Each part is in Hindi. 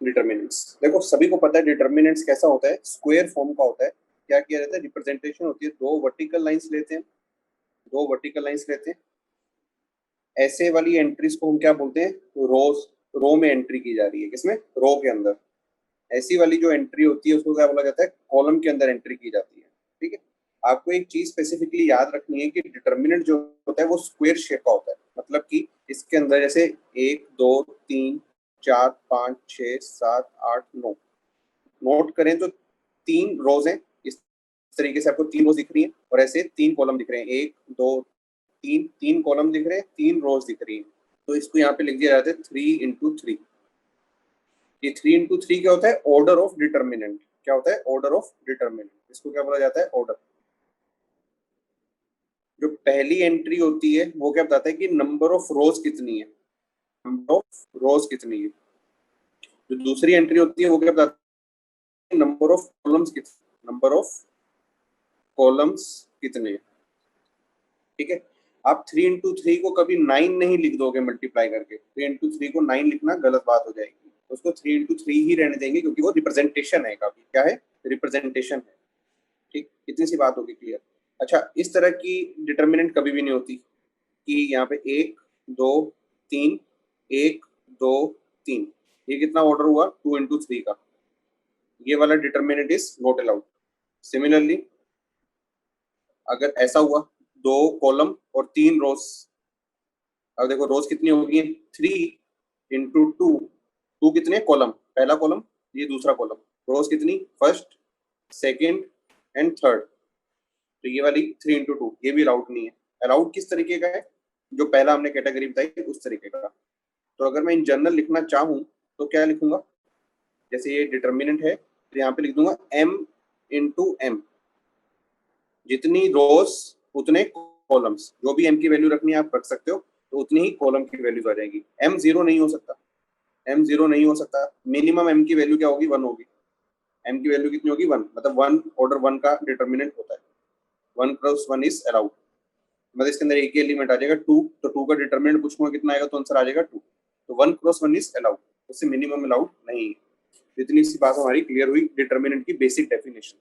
डिटर्मिनेंट्स। देखो सभी को पता है डिटर्मिनेंट्स कैसा होता है, स्क्वायर फॉर्म का होता है। क्या किया जाता है, रिप्रेजेंटेशन होती है, दो वर्टिकल लाइंस लेते हैं, दो वर्टिकल लाइंस लेते हैं, ऐसे वाली एंट्रीज को हम क्या बोलते हैं, रोज। रो में एंट्री की जा रही है, किसमें, रो के अंदर। ऐसी वाली जो एंट्री होती है उसको क्या बोला जाता है, कॉलम के अंदर एंट्री की जाती है। ठीक है, आपको एक चीज स्पेसिफिकली याद रखनी है कि डिटर्मिनेंट जो होता है वो स्क्वायर शेप का होता है। मतलब कि इसके अंदर जैसे 1 2 3 4 5 6 7 8 9 नोट करें तो 3 रोज हैं। इस तरीके से आपको 3 रोज दिख रही हैं और ऐसे 3 कॉलम दिख रहे हैं, 1 2 3, 3 कॉलम दिख रहे हैं, 3 रोज दिख रही हैं। तो इसको यहाँ पे लिख दिया जाता है 3 इंटू 3। ये 3 इंटू 3 क्या होता है, ऑर्डर ऑफ डिटर्मिनेंट। क्या होता है, ऑर्डर ऑफ डिटर्मिनेंट। इसको क्या बोला जाता है, ऑर्डर। जो पहली एंट्री होती है वो क्या बताता है कि नंबर ऑफ रोज कितनी है, नंबर ऑफ रोज कितनी है। जो दूसरी एंट्री होती है वो क्या बताता है, नंबर ऑफ कॉलम्स कितने, नंबर ऑफ कॉलम्स कितने। ठीक है, आप 3 इंटू 3 को कभी 9 नहीं लिख दोगे मल्टीप्लाई करके। 3 इंटू 3 को 9 लिखना गलत बात हो जाएगी। उसको 3 इंटू 3 ही रहने देंगे क्योंकि वो रिप्रेजेंटेशन है, काफी क्या है, रिप्रेजेंटेशन है। ठीक, इतनी सी बात होगी क्लियर। अच्छा, इस तरह की डिटर्मिनेंट कभी भी नहीं होती कि यहाँ पे 1 2 3 1 2 3, ये कितना ऑर्डर हुआ, 2 इंटू 3 का। ये वाला determinant is not allowed. Similarly अगर ऐसा हुआ, 2 कॉलम और 3 रोज। अब देखो रोज कितनी होगी, 3 इंटू 2। 2 कितने कॉलम, पहला कॉलम, ये दूसरा कॉलम। रोज कितनी, फर्स्ट सेकेंड एंड थर्ड। तो ये वाली 3 इंटू 2 ये भी अलाउड नहीं है। अलाउड किस तरीके का है, जो पहला हमने कैटेगरी बताई उस तरीके का। तो अगर मैं इन जनरल लिखना चाहूँ तो क्या लिखूंगा, जैसे ये डिटर्मिनेंट है तो यहाँ पे लिख दूंगा m इंटू एम। जितनी रोज उतने कॉलम्स, जो भी m की वैल्यू रखनी है आप रख सकते हो, तो उतनी ही कॉलम की वैल्यू आ जाएगी। m 0 नहीं हो सकता, m 0 नहीं हो सकता। मिनिमम m की वैल्यू क्या होगी, 1 होगी। m की वैल्यू कितनी होगी, 1। मतलब 1 ऑर्डर 1 का डिटर्मिनेंट होता है। 1 क्रॉस 1 इज अलाउड। मतलब इसके अंदर एक ही एलिमेंट आ जाएगा 2, तो 2 का डिटर्मिनेंट पूछूंगा कितना आएगा, तो आंसर आ जाएगा 2। तो 1 क्रॉस 1 इज अलाउड, उससे मिनिमम अलाउड नहीं है। इतनी सी बात हमारी क्लियर हुई डिटर्मिनेंट की बेसिक डेफिनेशन।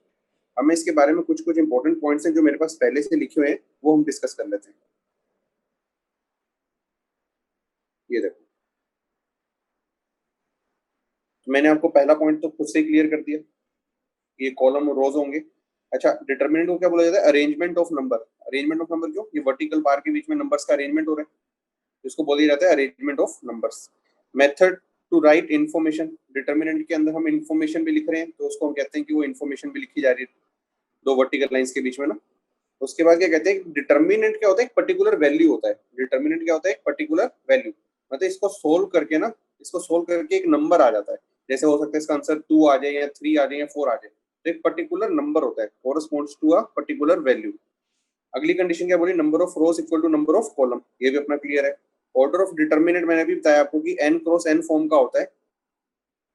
अब मैं इसके बारे में कुछ कुछ इंपॉर्टेंट पॉइंट्स हैं जो मेरे पास पहले से लिखे हुए हैं, वो हम डिस्कस कर लेते हैं। ये देखो, तो मैंने आपको पहला पॉइंट तो खुद से क्लियर कर दिया, ये कॉलम और रोज होंगे। अच्छा, डिटर्मिनेंट को क्या बोला जाता है, arrangement of number. Arrangement of number क्यों, ये वर्टिकल बार के बीच में नंबर्स का अरेंजमेंट हो रहा है, इसको बोला जाता है arrangement of numbers. Method to write information, determinant के अंदर हम इन्फॉर्मेशन भी लिख रहे हैं तो उसको हम कहते हैं कि वो इन्फॉर्मेशन भी लिखी जा रही है दो वर्टिकल लाइंस के बीच में ना। उसके बाद क्या कहते हैं, डिटर्मिनेंट क्या होता है, एक पर्टिकुलर वैल्यू होता है। डिटर्मिनेंट क्या होता है, एक पर्टिकुलर वैल्यू। मतलब इसको सोल्व करके ना, इसको सोल्व करके एक नंबर आ जाता है। जैसे हो सकता है इसका आंसर 2 आ जाए या 3 आ जाए या 4 आ जाए, तो एक पर्टिकुलर नंबर होता है, corresponds to a particular value. अगली कंडीशन क्या बोली, number of rows equal to number of column, ये भी अपना क्लियर है। ऑर्डर ऑफ डिटर्मिनेंट मैंने भी बताया आपको कि n क्रॉस n फॉर्म का होता है।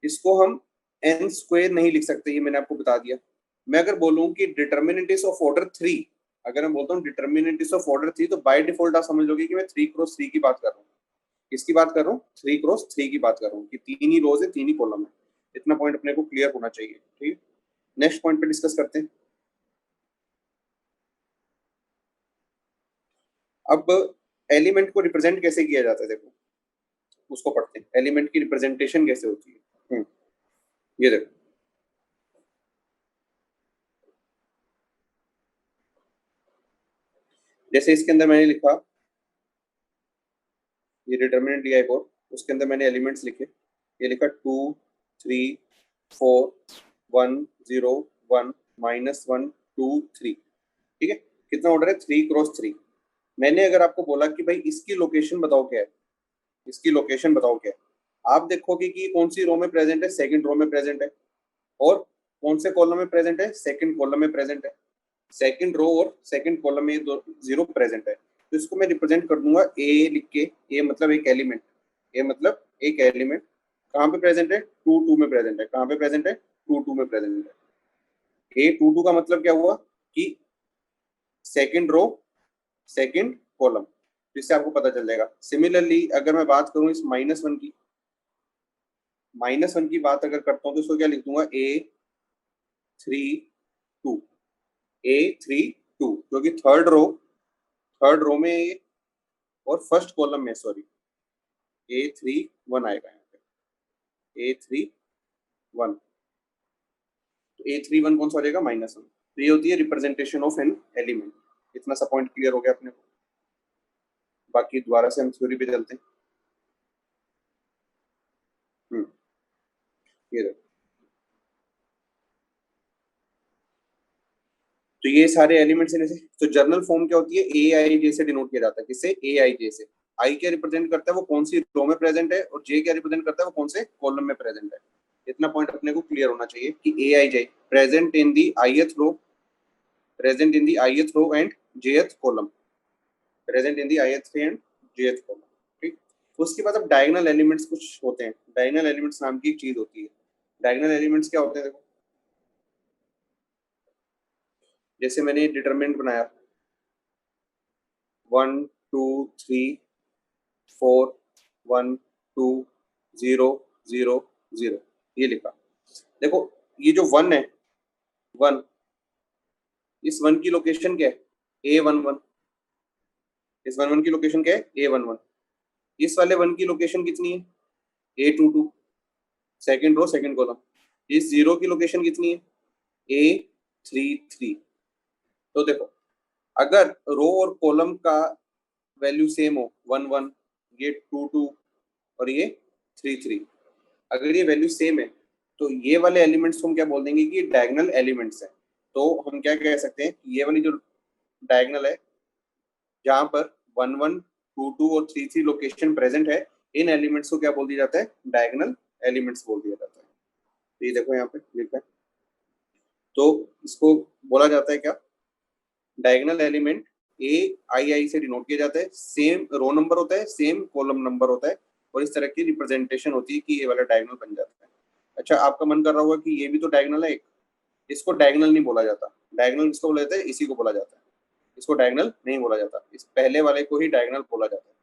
इसको हम n स्क्वायर नहीं लिख सकते, ये मैंने आपको बता दिया। मैं अगर बोलूं कि डिटर्मिनेंट इज ऑफ ऑर्डर 3, अगर मैं बोलता हूँ डिटर्मिनेंट इज ऑफ ऑर्डर 3, तो बाय डिफॉल्ट आप समझ लोगे कि मैं 3 क्रॉस 3 की बात कर रहा हूँ। किसकी बात कर रहा हूँ, 3 क्रॉस 3 की बात कर रहा हूँ कि 3 ही रोज है, 3 ही कॉलम है। इतना पॉइंट अपने को क्लियर होना चाहिए। ठीक है, नेक्स्ट पॉइंट पे डिस्कस करते हैं। अब एलिमेंट को रिप्रेजेंट कैसे किया जाता है, देखो उसको पढ़ते हैं। एलिमेंट की रिप्रेजेंटेशन कैसे होती है। ये देखो, जैसे इसके अंदर मैंने लिखा, ये डिटर्मिनेंट लिया एक और, उसके अंदर मैंने एलिमेंट्स लिखे। ये लिखा 2 3 4 1 0 1 -1 2 3। ठीक है, कितना ऑर्डर है, 3 क्रॉस 3। मैंने अगर आपको बोला कि भाई इसकी लोकेशन बताओ क्या है, इसकी लोकेशन बताओ क्या है, आप देखोगे कि कौन सी रो में प्रेजेंट है, सेकंड रो में प्रेजेंट है। और कौन से कॉलम में प्रेजेंट है, सेकंड कॉलम में प्रेजेंट है। सेकंड रो और सेकंड कॉलम में दो जीरो प्रेजेंट है, तो इसको मैं रिप्रेजेंट कर दूंगा ए लिख के। ए मतलब एक एलिमेंट, ए मतलब एक एलिमेंट। कहाँ पे प्रेजेंट है, 2 2 में प्रेजेंट है। कहाँ पे प्रेजेंट है, 2 2 में प्रेजेंट है। ए 2 2 का मतलब क्या हुआ कि सेकंड रो सेकंड कॉलम, इससे आपको पता चल जाएगा। सिमिलरली अगर मैं बात करूं इस -1 की, -1 की बात अगर करता हूँ तो इसको क्या लिख दूंगा, A32, A32, क्योंकि थर्ड रो में ये और फर्स्ट कॉलम में, सॉरी, A31 आएगा यहाँ पे, A31, तो A31 कौन सा हो जाएगा, -1। तो ये होती है रिप्रेजेंटेशन ऑफ एन एलिमेंट। इतना सा पॉइंट क्लियर हो गया अपने को। बाकी दोबारा से हम थ्योरी पे चलते हैं। ये देखो, तो ये सारे एलिमेंट्स हैं। तो जर्नल फॉर्म क्या होती है, ए आई जे से डिनोट किया जाता है। किससे, ए आई जे से। आई क्या रिप्रेजेंट करता है, वो कौन सी रो में प्रेजेंट है, और जे क्या रिप्रेजेंट करता है, वो कौन से कॉलम में प्रेजेंट है। इतना पॉइंट अपने को क्लियर होना चाहिए कि A I J present in the ith row, present in the ith row and jth column, present in the ith and jth column. ठीक, उसके बाद अब डायगोनल एलिमेंट्स कुछ होते हैं। डायगोनल एलिमेंट्स नाम की एक चीज होती है। डायगोनल एलिमेंट्स क्या होते हैं, देखो, जैसे मैंने डिटरमिनेंट बनाया 1 2 3 4 1 2 0 0 0, ये लिखा। देखो, ये जो 1 है, 1, इस 1 की लोकेशन क्या है, A11। इस 1 1 की लोकेशन क्या है, A11। इस वाले 1 की लोकेशन कितनी है, A22, second row second column. इस 0 की लोकेशन कितनी है, A33। तो देखो, अगर रो और कॉलम का वैल्यू सेम हो, 1 1, ये 2 2 और ये 3 3, अगर ये वैल्यू सेम है तो ये वाले एलिमेंट्स को हम क्या बोल देंगे कि डायगोनल एलिमेंट्स है। तो हम क्या कह सकते हैं कि ये वाली जो डायगोनल है, जहां पर 1 1 2 2 और 3 3 लोकेशन प्रेजेंट है, इन एलिमेंट्स को क्या बोल दिया जाता है, डायगोनल एलिमेंट्स बोल दिया जाता है। तो ये देखो यहाँ पे लिखा है, तो इसको बोला जाता है क्या, डायगोनल एलिमेंट। ए आई आई से डिनोट किया जाता है, सेम रो नंबर होता है, सेम कॉलम नंबर होता है, और इस तरह की रिप्रेजेंटेशन होती है कि ये वाला डायगोनल बन जाता है। अच्छा, आपका मन कर रहा होगा कि ये भी तो डायगोनल है एक, इसको डायगोनल नहीं बोला जाता। डायगोनल किसको बोला जाता है, इसी को बोला जाता है। इसको डायगोनल नहीं बोला जाता, इस पहले वाले को ही डायगोनल बोला जाता है,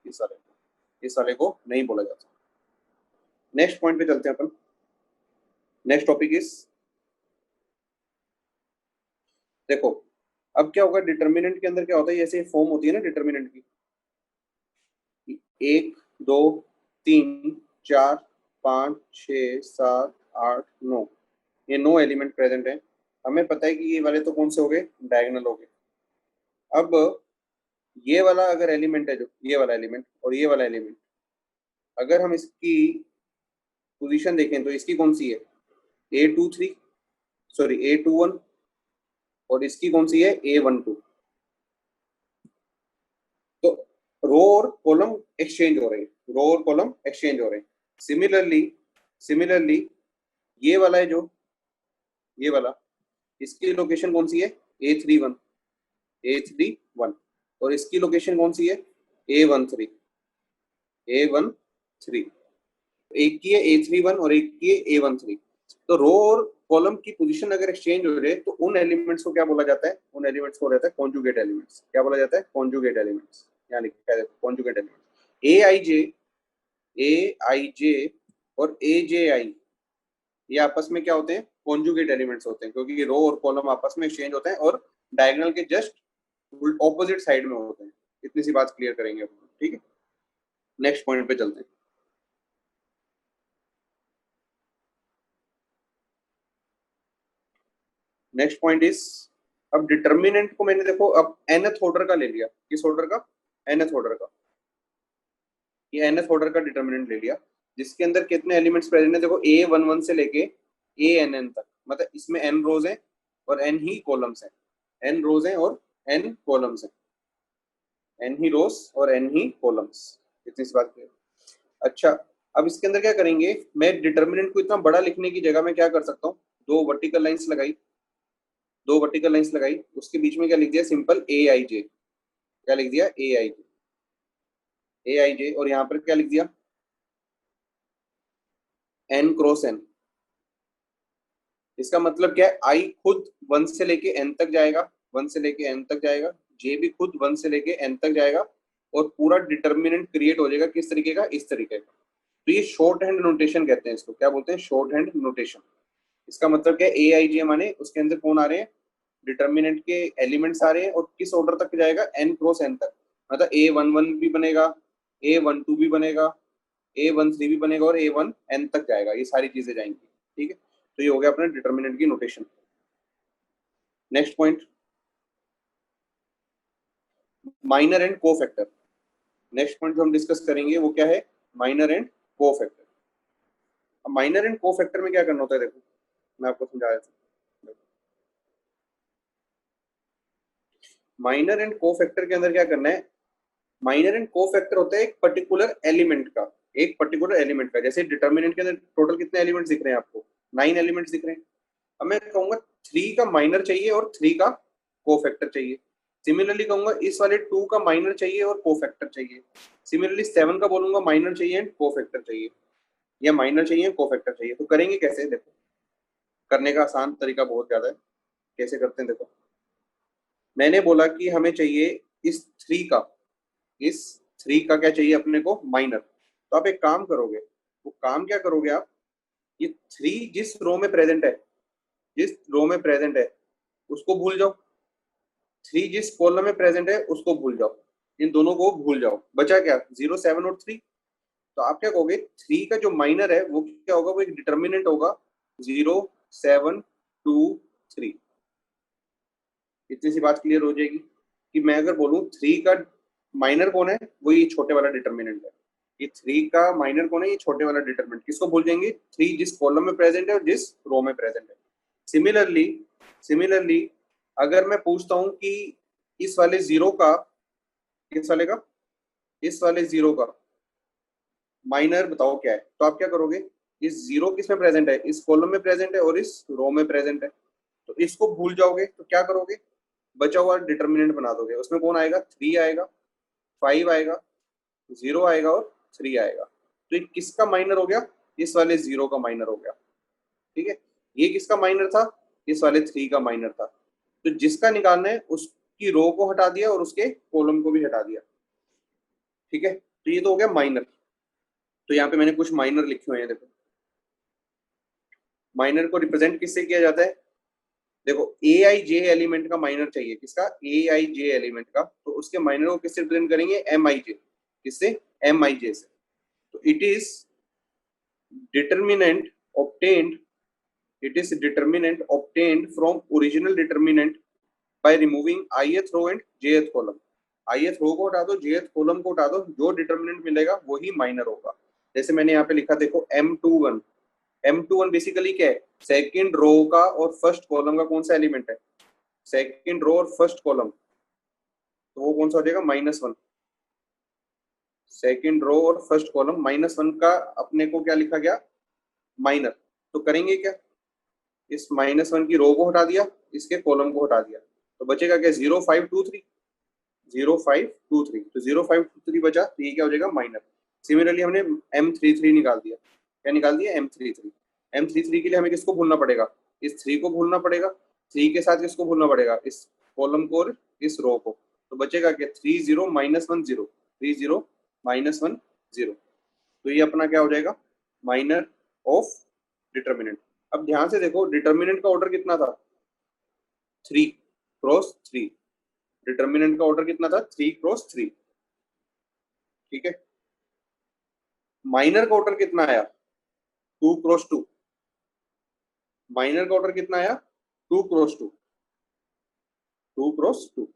इस वाले को नहीं बोला जाता। नेक्स्ट पॉइंट पे चलते हैं अपन। नेक्स्ट टॉपिक इज, देखो, अब क्या होगा, डिटर्मिनेंट के अंदर क्या होता है, ऐसे फॉर्म होती है ना डिटर्मिनेंट की, 1 2 3 4 5 6 7 8 9, ये 9 एलिमेंट प्रेजेंट है। हमें पता है कि ये वाले तो कौन से हो गए, डायगोनल हो गए। अब ये वाला अगर एलिमेंट है, जो ये वाला एलिमेंट और ये वाला एलिमेंट, अगर हम इसकी पोजीशन देखें तो इसकी कौन सी है, A23, सॉरी A21, और इसकी कौन सी है, A12। तो रो और कॉलम एक्सचेंज हो रहे हैं, रो और कॉलम एक्सचेंज हो रहे हैं। सिमिलरली ये वाला है, जो ये वाला, इसकी लोकेशन कौन सी है, A31, और इसकी लोकेशन कौन सी है, A13। एक की है A31 और एक की है A13। तो रो और कॉलम की पोजीशन अगर एक्सचेंज हो रहे तो उन एलिमेंट्स को क्या बोला जाता है, उन एलिमेंट्स को रहता है कॉन्जुगेट एलिमेंट्स। क्या बोला जाता है, कॉन्जुगेट एलिमेंट्स, यहाँ लिखा है कॉन्जुगेट एलिमेंट्स। ए आई जे और A J I, ये आपस में क्या होते हैं, कॉन्जुगेट एलिमेंट्स होते हैं, क्योंकि रो और कॉलम आपस में एक्सचेंज होते हैं और डायगोनल के जस्ट ऑपोजिट साइड में होते हैं। इतनी सी बात क्लियर करेंगे अपन, ठीक है। नेक्स्ट पॉइंट पे चलते हैं। नेक्स्ट पॉइंट इज, अब डिटर्मिनेंट को मैंने, देखो, अब nth ऑर्डर का ले लिया। किस ऑर्डर का, nth ऑर्डर का। ये nth ऑर्डर का डिटर्मिनेंट ले लिया, जिसके अंदर कितने एलिमेंट्स प्रेजेंट है, देखो, A11 से लेके ANN तक, मतलब इसमें n रोज हैं और n ही कॉलम्स हैं। n रोज हैं और n कॉलम्स हैं, n ही रोज और n ही कॉलम्स। इतनी सी बात है। अच्छा, अब इसके अंदर क्या करेंगे, मैं डिटर्मिनेंट को इतना बड़ा लिखने की जगह में क्या कर सकता हूँ, दो वर्टिकल लाइंस लगाई, उसके बीच में क्या लिख दिया, सिंपल AIJ। क्या लिख दिया, AIJ, और यहाँ पर क्या लिख दिया, n क्रॉस n। इसका मतलब क्या है, आई खुद 1 से लेके n तक जाएगा, 1 से लेके n तक जाएगा, जे भी खुद 1 से लेके n तक जाएगा, और पूरा डिटर्मिनेंट क्रिएट हो जाएगा किस तरीके का, इस तरीके का। तो ये शॉर्ट हैंड नोटेशन कहते हैं इसको, क्या बोलते हैं, शॉर्ट हैंड नोटेशन। इसका मतलब क्या है, ए आई जे माने उसके अंदर कौन आ रहे हैं, डिटर्मिनेंट के एलिमेंट्स आ रहे हैं, और किस ऑर्डर तक जाएगा, एन क्रॉस एन तक। मतलब A11 भी बनेगा, A12 भी बनेगा, A13 भी बनेगा, और A1 एन तक जाएगा, ये सारी चीजें जाएंगी। ठीक है, तो ये हो गया अपना डिटर्मिनेंट की notation. Next point, minor and cofactor. Next point जो हम डिस्कस करेंगे वो क्या है, माइनर एंड कोफैक्टर। अब माइनर एंड कोफैक्टर में क्या करना होता है, देखो मैं आपको समझा देता हूँ। माइनर एंड कोफैक्टर के अंदर क्या करना है, माइनर एंड कोफैक्टर होता है एक पर्टिकुलर एलिमेंट का, एक पर्टिकुलर एलिमेंट का। जैसे डिटर्मिनेंट के अंदर टोटल कितने एलिमेंट्स दिख रहे हैं आपको, 9 एलिमेंट्स दिख रहे हैं। अब मैं कहूंगा 3 का माइनर चाहिए और 3 का कोफैक्टर चाहिए। सिमिलरली कहूंगा इस वाले 2 का माइनर चाहिए और कोफैक्टर चाहिए। सिमिलरली 7 का बोलूंगा माइनर चाहिए एंड कोफैक्टर चाहिए, या माइनर चाहिए कोफैक्टर चाहिए। तो करेंगे कैसे, देखो करने का आसान तरीका बहुत ज्यादा है। कैसे करते हैं, देखो मैंने बोला कि हमें चाहिए इस 3 का, इस 3 का क्या चाहिए अपने को, माइनर। तो आप एक काम करोगे, वो काम क्या करोगे आप, ये 3 जिस रो में प्रेजेंट है, जिस रो में प्रेजेंट है उसको भूल जाओ, 3 जिस कॉलम में प्रेजेंट है उसको भूल जाओ, इन दोनों को भूल जाओ। बचा क्या, 0, 7 और 3। तो आप क्या कहोगे, 3 का जो माइनर है वो क्या होगा, वो एक डिटर्मिनेंट होगा, 0, 7, 2, 3। इतनी सी बात क्लियर हो जाएगी कि मैं अगर बोलूं 3 का माइनर कौन है, वो ये छोटे वाला डिटर्मिनेंट है। ये 3 का माइनर कौन है, ये छोटे वाला डिटर्मिनेंट। किसको भूल जाएंगे, 3 जिस कॉलम में प्रेजेंट है और जिस रो में प्रेजेंट है। सिमिलरली सिमिलरली अगर मैं पूछता हूं कि इस वाले 0 का, किस वाले का, इस वाले 0 का माइनर बताओ क्या है, तो आप क्या करोगे, इस 0 किस में प्रेजेंट है, इस कॉलम में प्रेजेंट है और इस रो में प्रेजेंट है। तो इसको भूल जाओगे तो क्या करोगे, बचा हुआ डिटर्मिनेंट बना दोगे। उसमें कौन आएगा, 3 आएगा, 5 आएगा, 0 आएगा और 3 आएगा। तो ये किसका माइनर हो गया, इस वाले 0 का माइनर हो गया। ठीक है, ये किसका माइनर था, इस वाले 3 का माइनर था। तो जिसका निकालना है उसकी रो को हटा दिया और उसके कॉलम को भी हटा दिया। ठीक है, तो ये तो हो गया माइनर। तो यहाँ पे मैंने कुछ माइनर लिखे हुए हैं, देखो माइनर को रिप्रेजेंट किससे किया जाता है। देखो ए आई जे एलिमेंट का माइनर चाहिए, किसका, ए आई जे एलिमेंट का। तो उसके माइनर को किससे रिप्रेजेंट करेंगे, एम आई जे। किससे, एम आई जे से। तो it is determinant obtained, it is determinant obtained from original determinant by removing ith row and jth column। ith रो को हटा दो, jth कॉलम को हटा दो, जो डिटर्मिनेंट मिलेगा वही माइनर होगा। जैसे मैंने यहाँ पे लिखा, देखो M21, M21 बेसिकली क्या है, सेकंड रो का और फर्स्ट कॉलम का कौन सा एलिमेंट है, सेकंड रो और फर्स्ट कॉलम। तो वो कौन सा हो जाएगा, -1। सेकंड रो और फर्स्ट कॉलम -1 का अपने को क्या लिखा गया, माइनर। तो करेंगे क्या, इस -1 की रो को हटा दिया, इसके कॉलम को हटा दिया, तो बचेगा क्या, 0, 5, 2, 3, 0, 5, 2, 3। तो 0, 5, 2, 3 बचा, तो ये क्या हो जाएगा, माइनर। सिमिलरली हमने M33 निकाल दिया, क्या निकाल दिया, M33। M33 के लिए हमें किसको भूलना पड़ेगा, इस 3 को भूलना पड़ेगा, 3 के साथ किसको भूलना पड़ेगा, इस कॉलम को और इस रो को। तो बचेगा क्या, 3, 0, -1, 0, 3, 0, -1, 0। तो ये अपना क्या हो जाएगा, माइनर ऑफ डिटर्मिनेंट। अब ध्यान से देखो, डिटर्मिनेंट का ऑर्डर कितना था, 3 × 3। डिटर्मिनेंट का ऑर्डर कितना था, 3 × 3। ठीक है, माइनर का ऑर्डर कितना आया, 2 × 2। माइनर का ऑर्डर कितना आया, 2 × 2, 2 × 2।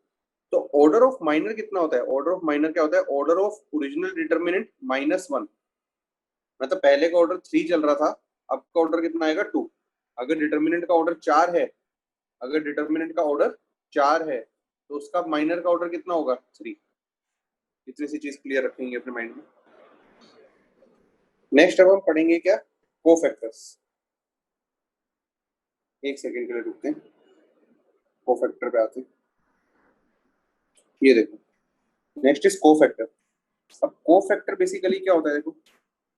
तो ऑर्डर ऑफ माइनर कितना होता है, ऑर्डर ऑफ माइनर क्या होता है, ऑर्डर ऑफ ओरिजिनल डिटर्मिनेंट -1। मतलब पहले का ऑर्डर 3 चल रहा था, अब का ऑर्डर कितना आएगा, 2। अगर डिटर्मिनेंट का ऑर्डर 4 है, अगर डिटर्मिनेंट का ऑर्डर 4 है तो उसका माइनर का ऑर्डर कितना होगा, 3। इतनी सी चीज क्लियर रखेंगे अपने माइंड में। नेक्स्ट अब हम पढ़ेंगे क्या, कोफैक्टर्स। एक सेकंड के लिए रुकते हैं, कोफैक्टर पे आते हैं। ये देखो, नेक्स्ट इज कोफैक्टर। अब कोफैक्टर बेसिकली क्या होता है, देखो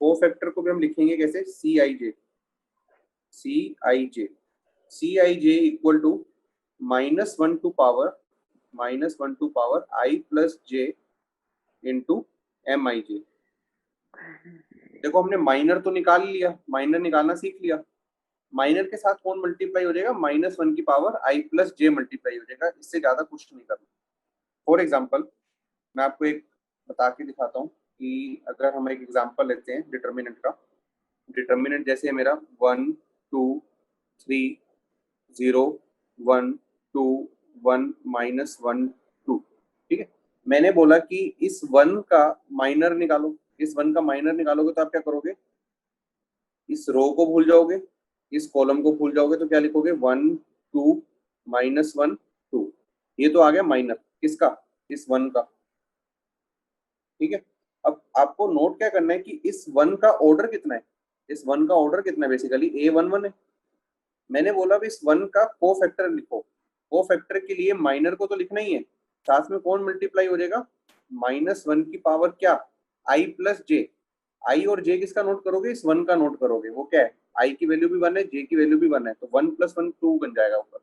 कोफैक्टर को भी हम लिखेंगे कैसे, CIJ, CIJ, CIJ equal to -1 to power I + J into MIJ। देखो हमने माइनर तो निकाल लिया, माइनर निकालना सीख लिया। माइनर के साथ कौन मल्टीप्लाई हो जाएगा, -1 की power i plus J multiply हो जाएगा, इससे ज्यादा कुछ नहीं करना। फॉर एग्जाम्पल मैं आपको एक बता के दिखाता हूँ कि अगर हम एक एग्जाम्पल लेते हैं डिटर्मिनेंट का। डिटर्मिनेंट जैसे है मेरा 1 2 3 0 1 2 1 -1 2, ठीक है। मैंने बोला कि इस 1 का माइनर निकालो, इस 1 का माइनर निकालोगे तो आप क्या करोगे, इस रो को भूल जाओगे, इस कॉलम को भूल जाओगे, तो क्या लिखोगे 1 2 -1 2। ये तो आ गया माइनर किसका, इस 1 का, ठीक है। अब आपको नोट क्या करना है कि इस 1 का ऑर्डर कितना है, इस 1 का ऑर्डर कितना है, बेसिकली A11 है। मैंने बोला भी इस 1 का को फैक्टर लिखो। को फैक्टर के लिए माइनर को तो लिखना ही है, साथ में कौन मल्टीप्लाई हो जाएगा, -1 की पावर क्या, i प्लस जे। आई और जे किसका नोट करोगे, इस 1 का नोट करोगे। वो क्या है, आई की वैल्यू भी 1 है, जे की वैल्यू भी 1 है, तो 1 + 1 2 बन जाएगा ऊपर।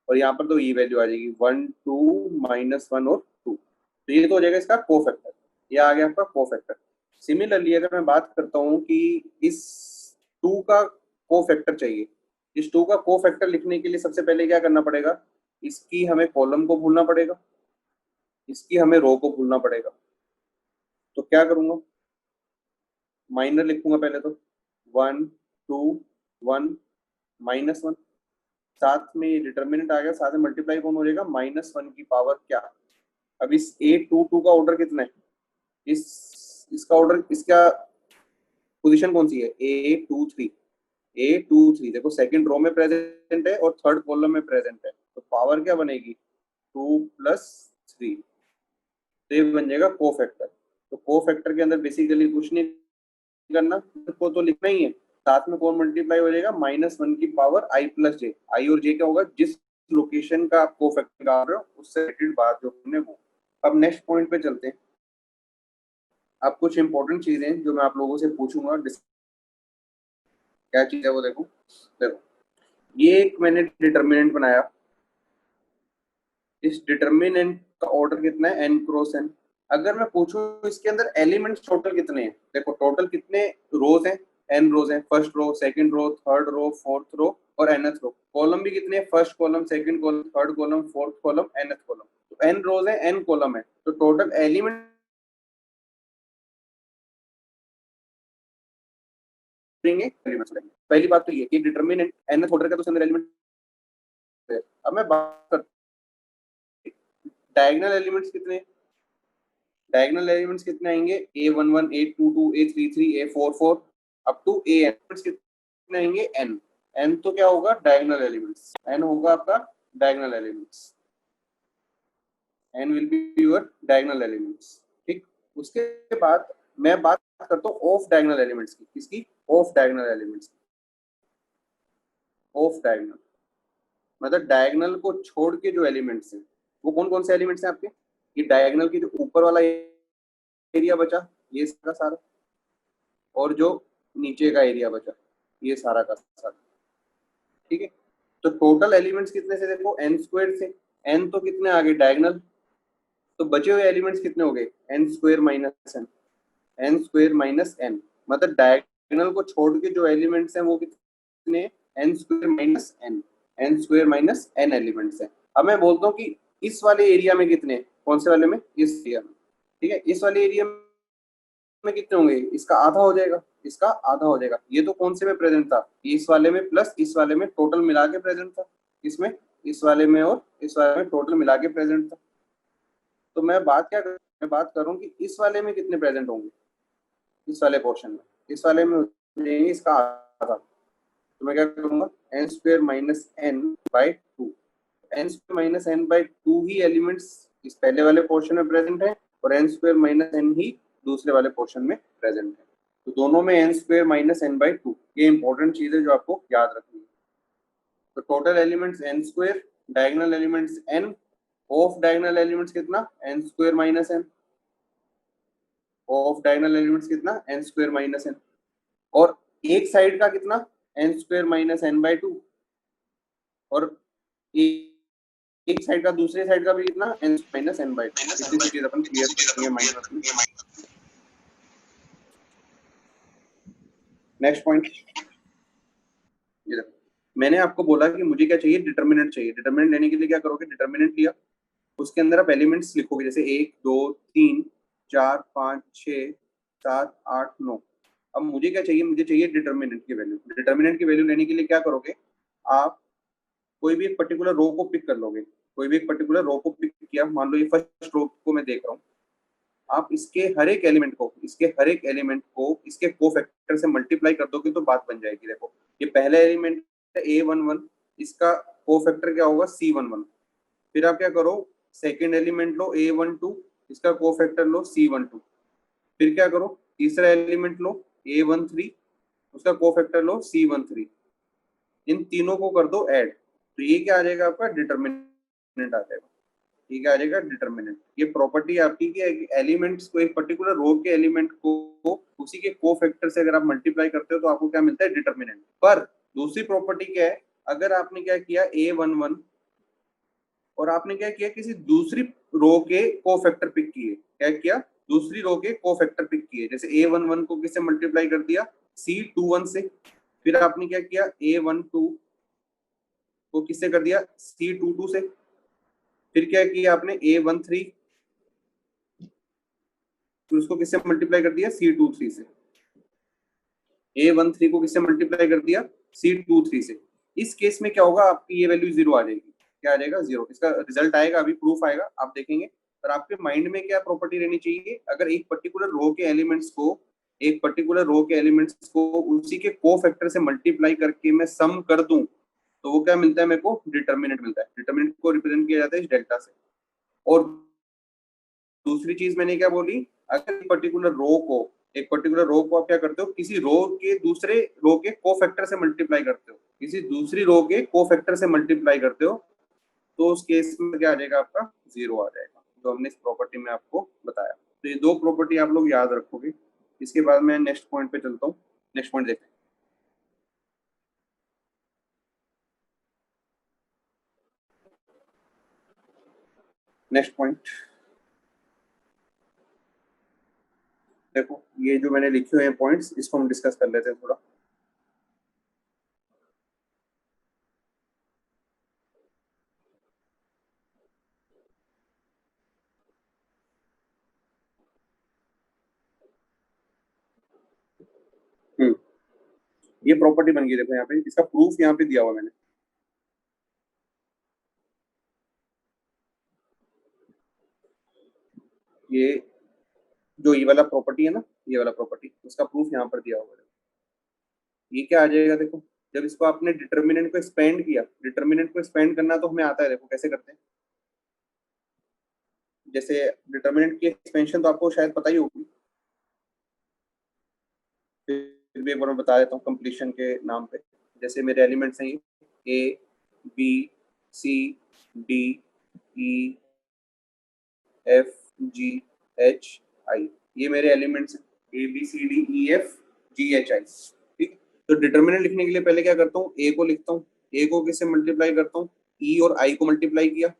और यहाँ पर तो ये वैल्यू आ जाएगी 1 2 -1 और 2, तो ये तो हो जाएगा इसका को फैक्टर। ये आ गया आपका को फैक्टर। सिमिलरली अगर मैं बात करता हूँ कि इस 2 का को फैक्टर चाहिए, इस 2 का को फैक्टर लिखने के लिए सबसे पहले क्या करना पड़ेगा, इसकी हमें कॉलम को भूलना पड़ेगा, इसकी हमें रो को भूलना पड़ेगा। तो क्या करूंगा, माइनर लिखूंगा पहले तो 1 2 1 -1, साथ में डिटर्मिनेंट आ गया, साथ में मल्टीप्लाई कौन हो जाएगा, -1 की पावर क्या। अब इस A22 का ऑर्डर कितना है, इसका ऑर्डर, इसका पोजीशन कौन सी है, A23। देखो सेकंड रो में प्रेजेंट है और थर्ड कॉलम में प्रेजेंट है, तो पावर क्या बनेगी 2 + 3, तो ये बन जाएगा को फैक्टर। तो को फैक्टर के अंदर बेसिकली कुछ नहीं करना, को तो लिखना ही है, साथ में कौन मल्टीप्लाई हो जाएगा, -1 की पावर i प्लस जे। आई और जे क्या होगा, जिस लोकेशन का आप को फैक्टर निकाल रहे हो उससे रिलेटेड बात जो हमने वो। अब नेक्स्ट पॉइंट पे चलते हैं। अब कुछ इंपॉर्टेंट चीजें जो मैं आप लोगों से पूछूंगा, क्या चीज है वो देखो। देखो ये एक मैंने डिटर्मिनेंट बनाया, इस डिटर्मिनेंट का ऑर्डर कितना है, n क्रॉस n। अगर मैं पूछूं इसके अंदर एलिमेंट्स टोटल कितने हैं, देखो टोटल कितने रोज हैं, n रोज हैं, first row, second row, third row, fourth row और nth रो। कॉलम भी कितने हैं, first column, second column, third column, fourth column, nth column. तो n रोज है, n कॉलम है, तो टोटल एलिमेंट पहली बात तो ये कि डिटर्मिनेंट nth ऑर्डर का, तो उसके अंदर एलिमेंट है। अब मैं बात करता हूं डायगोनल एलिमेंट्स कितने, डायगोनल एलिमेंट्स कितने आएंगे, A11 A22 A33 A44 up to AN कितने आएंगे, n। n तो क्या होगा, डायगोनल एलिमेंट्स, n होगा आपका diagonal elements, n will be your diagonal elements, ठीक। उसके बाद मैं बात करता हूँ ऑफ डायगोनल एलिमेंट्स की, किसकी, ऑफ डायगोनल एलिमेंट्स की। ऑफ डायगोनल मतलब डायगोनल को छोड़ के जो एलिमेंट्स हैं वो कौन कौन से एलिमेंट्स हैं आपके, ये डायगोनल के जो ऊपर वाला एरिया बचा ये सारा सारा, और जो नीचे का एरिया बचा ये सारा का सारा, ठीक है। तो टोटल एलिमेंट्स कितने से, देखो n² से, n तो कितने आ गए डायगोनल, तो बचे हुए एलिमेंट्स कितने हो गए, n² - n मतलब डायगोनल को छोड़ के जो एलिमेंट्स हैं वो कितने, n² - n एलिमेंट्स हैं। अब मैं बोलता हूँ कि इस वाले एरिया में कितने, कौन से वाले में, इस एरिया में, ठीक है। इस वाले एरिया में कितने होंगे, इसका आधा हो जाएगा, इसका आधा हो जाएगा। ये तो कौन से में प्रेजेंट था, इस वाले में प्लस इस वाले में, टोटल मिला के प्रेजेंट था, इसमें, इस वाले में और इस वाले में टोटल मिला के प्रेजेंट था। तो मैं बात क्या कर, मैं बात कर रहा हूँ कि इस वाले में कितने प्रेजेंट होंगे, इस वाले पोर्शन में, इस वाले में इसका आधा। तो मैं क्या करूंगा, n² - n/2, n² - n/2 ही एलिमेंट्स इस पहले वाले पोर्शन में प्रेजेंट है और n² - n ही दूसरे वाले पोर्शन में प्रेजेंट है। तो दोनों में n² - n/2, ये इंपॉर्टेंट चीज है जो आपको याद रखनी है। तो total elements n², diagonal elements n, of diagonal elements कितना, n² - n, of diagonal elements कितना, n² - n, और एक साइड का कितना, n² - n/2, और एक साइड का दूसरे साइड का भी कितना, n - n/2। इतनी सी चीज अपन क्लियर करेंगे माइंड में। नेक्स्ट पॉइंट, ये देखो मैंने आपको बोला कि मुझे क्या चाहिए, डिटर्मिनेंट चाहिए। डिटर्मिनेंट लेने के लिए क्या करोगे, डिटर्मिनेंट लिया, उसके अंदर आप एलिमेंट्स लिखोगे, जैसे 1 2 3 4 5 6 7 8 9। अब मुझे क्या चाहिए, मुझे चाहिए डिटर्मिनेंट की वैल्यू। डिटर्मिनेंट की वैल्यू लेने के लिए क्या करोगे, आप कोई भी एक पर्टिकुलर रो को पिक कर लोगे। कोई भी एक पर्टिकुलर रो को पिक किया, मान लो ये फर्स्ट रो को मैं देख रहा हूँ, आप इसके हर एक एलिमेंट को, इसके कोफैक्टर से मल्टीप्लाई कर दोगे तो बात बन जाएगी। देखो ये पहला एलिमेंट है A11, इसका कोफैक्टर क्या होगा, C11। फिर आप क्या करो, सेकेंड एलिमेंट लो A12, इसका कोफैक्टर लो C12। फिर क्या करो, तीसरा एलिमेंट लो A13, उसका कोफैक्टर लो C13। इन तीनों को कर दो ऐड, तो ये क्या आ जाएगा, आपका डिटर्मिनेंट आ जाएगा। ये क्या आ जाएगा, डिटर्मिनेंट। ये प्रॉपर्टी आपकी कि एलिमेंट्स को, एक पर्टिकुलर रो के एलिमेंट को उसी के कोफैक्टर से अगर आप मल्टीप्लाई करते हो तो आपको क्या मिलता है, डिटर्मिनेंट। पर दूसरी प्रॉपर्टी क्या है, अगर आपने क्या किया A11 और आपने क्या किया, किसी दूसरी रो के कोफैक्टर पिक किए, क्या किया, दूसरी रो के कोफैक्टर पिक किए, जैसे A11 को किससे मल्टीप्लाई कर दिया, C21 से। फिर आपने क्या किया, A12 को किससे कर दिया, C22 से। फिर क्या किया आपने, A13 फिर उसको किससे मल्टीप्लाई कर दिया, C23 से। A13 को किससे मल्टीप्लाई कर दिया, C23 से। इस केस में क्या होगा, आपकी ये वैल्यू 0 आ जाएगी। क्या आ जाएगा, 0। इसका रिजल्ट आएगा, अभी प्रूफ आएगा, आप देखेंगे। पर आपके माइंड में क्या प्रॉपर्टी रहनी चाहिए, अगर एक पर्टिकुलर रो के एलिमेंट्स को उसी के कोफैक्टर से मल्टीप्लाई करके मैं सम कर दूं तो वो क्या मिलता है, मेरे को डिटर्मिनेंट मिलता है। डिटर्मिनेंट को रिप्रेजेंट किया जाता है इस डेल्टा से। और दूसरी चीज मैंने क्या बोली, अगर एक पर्टिकुलर रो को आप क्या करते हो, किसी रो के दूसरे रो के कोफैक्टर से मल्टीप्लाई करते हो, किसी दूसरी रो के कोफैक्टर से मल्टीप्लाई करते हो, तो उस केस में क्या आ जाएगा, आपका 0 आ जाएगा, जो हमने इस प्रॉपर्टी में आपको बताया। तो ये दो प्रॉपर्टी आप लोग याद रखोगे। इसके बाद मैं नेक्स्ट पॉइंट पे चलता हूँ। नेक्स्ट पॉइंट देखते हैं। नेक्स्ट पॉइंट देखो, ये जो मैंने लिखे हुए हैं पॉइंट्स, इसको हम डिस्कस कर लेते हैं थोड़ा। हम्म, ये प्रॉपर्टी बन गई, देखो यहाँ पे इसका प्रूफ यहाँ पे दिया हुआ मैंने। ये जो ये वाला प्रॉपर्टी है ना, ये वाला प्रॉपर्टी, उसका प्रूफ यहाँ पर दिया हुआ है। ये क्या आ जाएगा, देखो जब इसको आपने डिटर्मिनेंट को एक्सपेंड किया, डिटर्मिनेंट को एक्सपेंड करना तो हमें आता है, देखो कैसे करते हैं। जैसे डिटर्मिनेंट की एक्सपेंशन तो आपको शायद पता ही होगी, फिर भी एक बार मैं बता देता हूँ कंप्लीशन के नाम पे। जैसे मेरे एलिमेंट्स हैं ये A B C D E F G H I, ये मेरे एलिमेंट्स हैं ABCDEFGHI। ठीक, तो डिटर्मिनेंट लिखने के लिए पहले क्या करता हूँ, ए को लिखता हूँ। ए को किससे मल्टीप्लाई करता हूँ, ई और आई को मल्टीप्लाई किया,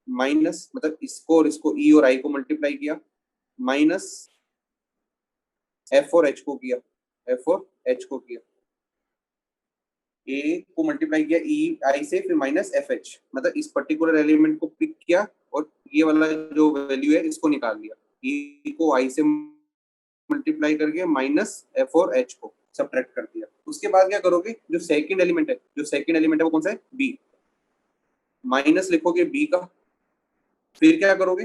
माइनस मतलब इसको और इसको, ई और आई को मल्टीप्लाई किया, माइनस एफ और एच को किया, एफ और एच को किया, ए को मल्टीप्लाई किया ई आई से, फिर माइनस एफ एच, मतलब इस पर्टिकुलर एलिमेंट को पिक किया और ये वाला जो वैल्यू है इसको निकाल लिया। ई को आई से मल्टीप्लाई करके माइनस एफ और एच को सब्ट्रैक्ट कर दिया। उसके बाद क्या करोगे, जो सेकंड एलिमेंट है वो कौन सा है, बी। माइनस लिखोगे बी का, फिर क्या करोगे,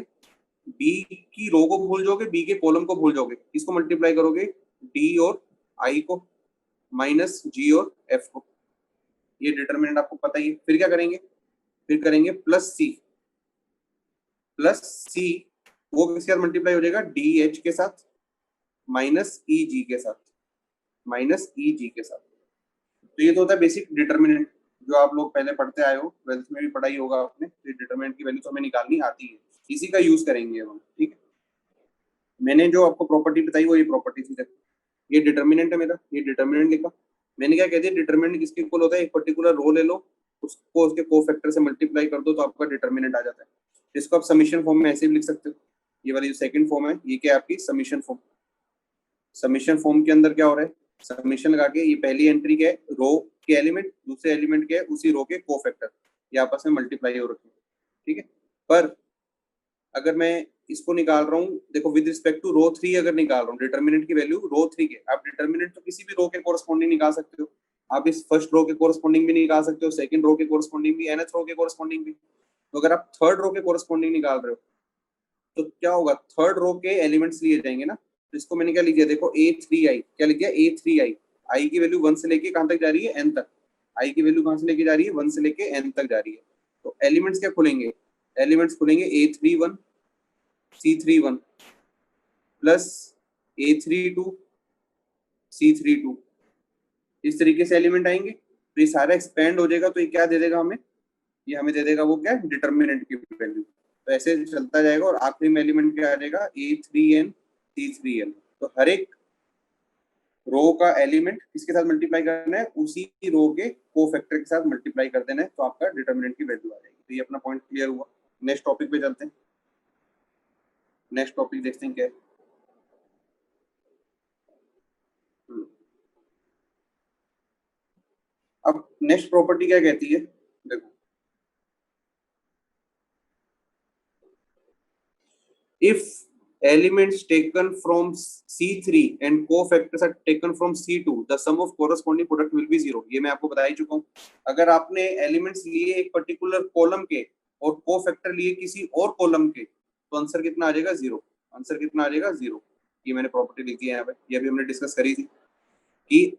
बी की रो को भूल जाओगे, बी के कॉलम को भूल जाओगे, इसको मल्टीप्लाई करोगे डी और आई को, माइनस जी और एफ को। ये डिटर्मिनेंट आपको पता ही है। फिर क्या करेंगे, फिर करेंगे प्लस सी, वो किसके साथ मल्टीप्लाई हो जाएगा, डी एच के साथ, माइनस ई जी के साथ, माइनस ई जी के साथ। तो ये तो होता है बेसिक डिटर्मिनेंट, जो आप लोग पहले पढ़ते आए हो, 12th में भी पढ़ा ही होगा आपने। तो डिटर्मिनेंट की वैल्यू तो हमें निकालनी आती है, इसी का यूज करेंगे हम। ठीक है, मैंने जो आपको प्रॉपर्टी बताई वो ये प्रॉपर्टी थी। ये डिटर्मिनेंट है मेरा, ये डिटर्मिनेंट लिखा मैंने। क्या कहती है, डिटर्मिनेंट किसके इक्वल होता है, एक पर्टिकुलर रो ले लो, उसको उसके कोफैक्टर से मल्टीप्लाई कर दो तो आपका डिटर्मिनेंट आ जाता है। इसको आप समीशन फॉर्म में ऐसे भी लिख सकते हो। ये वाली जो सेकंड फॉर्म है, ये क्या है आपकी समीशन फॉर्म। समीशन फॉर्म के अंदर क्या हो रहा है, समेशन लगा के ये पहली एंट्री क्या है, रो के एलिमेंट, दूसरे एलिमेंट क्या है, उसी रो के कोफैक्टर, ये आपस में मल्टीप्लाई हो रखे हैं, ठीक है। पर अगर मैं इसको निकाल रहा हूँ, देखो विद रिस्पेक्ट टू रो 3 अगर निकाल रहा हूँ, डिटर्मिनेंट की वैल्यू रो 3 के, आप डिटर्मिनेंट तो किसी भी रो के कोरस्पॉन्डिंग निकाल सकते हो, आप इस फर्स्ट रो के कोरस्पॉन्डिंग भी निकाल सकते हो, सेकंड रो के कोरस्पॉन्डिंग भी, nth रो के कोरस्पॉन्डिंग भी। तो अगर आप थर्ड रो के कोरस्पॉन्डिंग निकाल रहे हो तो क्या होगा, थर्ड रो के एलिमेंट्स लिए जाएंगे ना। तो इसको मैंने क्या लिख दिया, देखो A3i, क्या लिख दिया, A3i, आई की वैल्यू 1 से लेके कहां तक जा रही है, n तक, आई की वैल्यू कहां से लेके जा रही है, 1 से लेके n तक जा रही है। तो एलिमेंट्स क्या खुलेंगे, एलिमेंट्स खुलेंगे A31 C31 plus A32 C32, इस तरीके से एलिमेंट आएंगे। तो ये सारा एक्सपेंड हो जाएगा, तो ये क्या दे देगा हमें, ये हमें दे देगा वो क्या, डिटर्मिनेंट की वैल्यू। तो ऐसे चलता जाएगा और आखिरी में एलिमेंट क्या आ जाएगा, A3n C3n। तो हर एक रो का एलिमेंट किसके साथ मल्टीप्लाई करना है, उसी रो के कोफैक्टर के साथ मल्टीप्लाई कर देना है, तो आपका डिटर्मिनेंट की वैल्यू आ जाएगी। तो ये अपना पॉइंट क्लियर हुआ। नेक्स्ट टॉपिक पे चलते हैं, नेक्स्ट टॉपिक देखते हैं क्या है। अब नेक्स्ट प्रॉपर्टी क्या कहती है, देखो, if elements taken from C3 and cofactors are taken from C2, the sum of corresponding product will be 0। ये मैं आपको बता ही चुका हूँ। अगर आपने एलिमेंट्स लिए एक पर्टिकुलर कॉलम के और कोफैक्टर लिए किसी और कॉलम के, तो आंसर कितना आ जाएगा, 0। आंसर कितना आ जाएगा, 0। ये मैंने प्रॉपर्टी लिखी है यहाँ पे, ये भी हमने डिस्कस करी थी कि